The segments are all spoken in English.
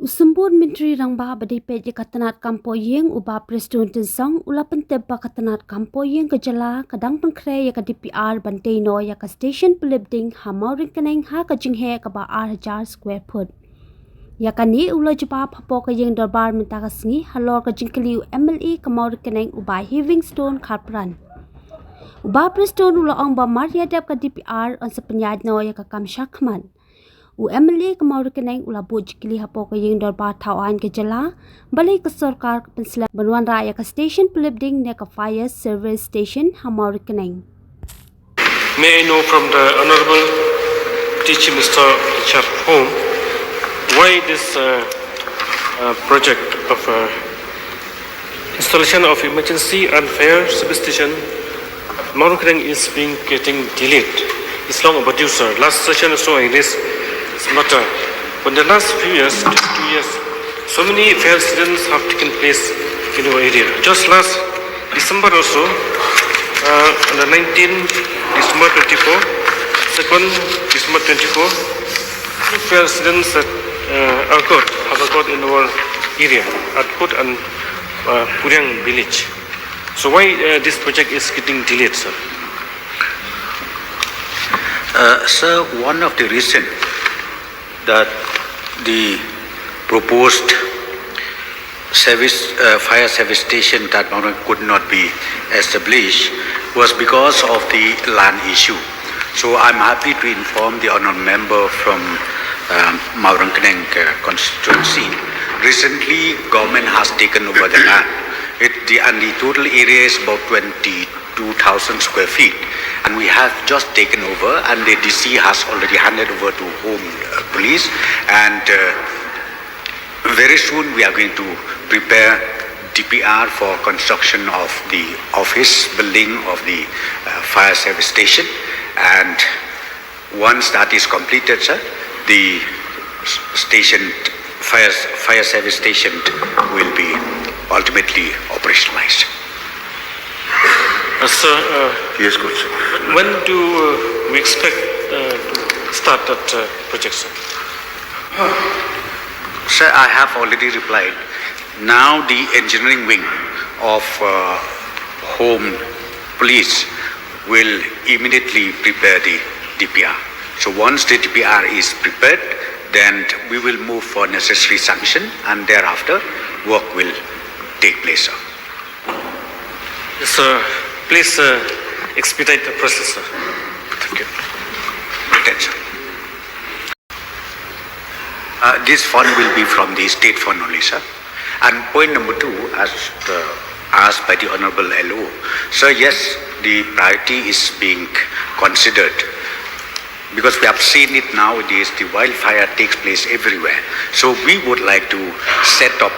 Usumbun Menteri Rangba Badipet Katanat Kampo Yeng Uba Presiden Tensong Ulapan Teba Katanat Kampo Yeng Kejala Kadang Pengkre Ya DPR Banteino Ya Ka Station Pynlip Ding Ha Mawryngkneng Ha Ka Jinghe Ka Ba 8,000 square foot. Ya Kani Ulo Jaba Papo Ka Yeng Darbar Minta Ka Singi Halor Ka Jingkeliu MLA Ka Mawryngkneng Uba Livingstone Kharpran. Uba Presiden Ulo Ong Ba Maria Deb Ka DPR On Sepenyadno Ya Ka Kamshakman. MLA ka Mawryngkneng ula buj kili hapo ka yeng darbar thawan ke jala balai ka sarkar Pynlip banwan raya ka station Pynlip ding ne ka fire service station ha Mawryngkneng. May I know from the Honorable Teaching Minister in charge of Home why this project of installation of emergency and fire service station Mawryngkneng is getting delayed. It's long overdue, sir. Last session also I raised this matter. For the last few years, 2 years, so many fire incidents have taken place in our area. Just last December also, on the 19th December 24, 2nd December 24, two fire incidents that have occurred in our area at Put and Mawryngkneng village. So why this project is getting delayed, sir? Sir, one of the reasons that the proposed fire service station that could not be established was because of the land issue. So I'm happy to inform the honourable member from Mawryngkneng constituency. Recently, government has taken over the land. And the total area is about 22,000 square feet. And we have just taken over, and the DC has already handed over to Home Police. And very soon we are going to prepare DPR for construction of the office building of the fire service station. And once that is completed, sir, the fire service station will be ultimately operationalized. Sir, yes, good, sir. When do we expect to start that project, sir? Sir, I have already replied. Now the engineering wing of Home Police will immediately prepare the DPR. So once the DPR is prepared, then we will move for necessary sanction, and thereafter work will take place, sir. Yes, sir. Please expedite the process, sir. Thank you. Attention. This fund will be from the state fund only, sir. And point number 2, as asked by the Honourable LO, sir, yes, the priority is being considered because we have seen it nowadays. The wildfire takes place everywhere. So we would like to set up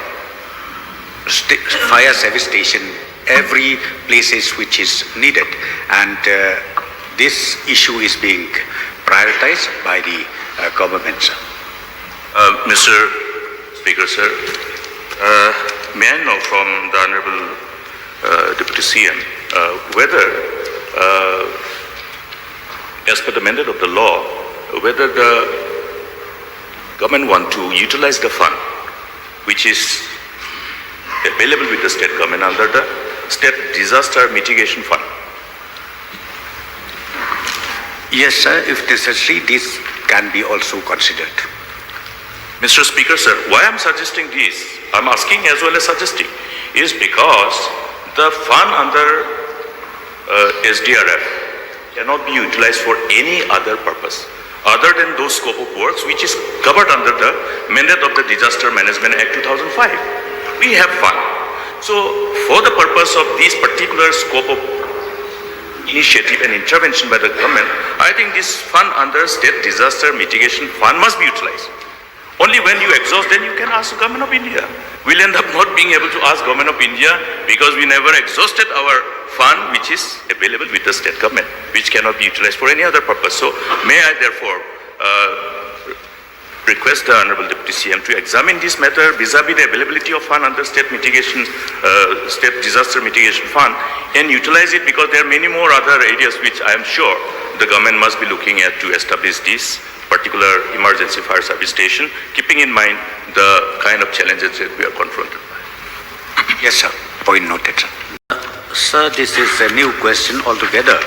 fire service station every places which is needed, and this issue is being prioritized by the government, sir. Mr. Speaker, sir, may I know from the Honourable Deputy CM whether, as per the mandate of the law, whether the government want to utilize the fund which is available with the state government under the State Disaster Mitigation Fund? Yes, sir. If necessary, this can be also considered. Mr. Speaker, sir, why I'm suggesting this, I'm asking as well as suggesting, is because the fund under SDRF cannot be utilized for any other purpose other than those scope of works which is covered under the mandate of the Disaster Management Act 2005. We have fund. So for the purpose of this particular scope of initiative and intervention by the government, I think this fund under State Disaster Mitigation Fund must be utilized. Only when you exhaust, then you can ask the Government of India. We'll end up not being able to ask Government of India because we never exhausted our fund which is available with the state government, which cannot be utilized for any other purpose. So may I therefore request the Honourable Deputy CM to examine this matter vis-a-vis the availability of fund under State Disaster Mitigation Fund and utilize it, because there are many more other areas which I am sure the government must be looking at to establish this particular emergency fire service station, keeping in mind the kind of challenges that we are confronted by. Yes, sir. Point noted, sir. Sir, this is a new question altogether.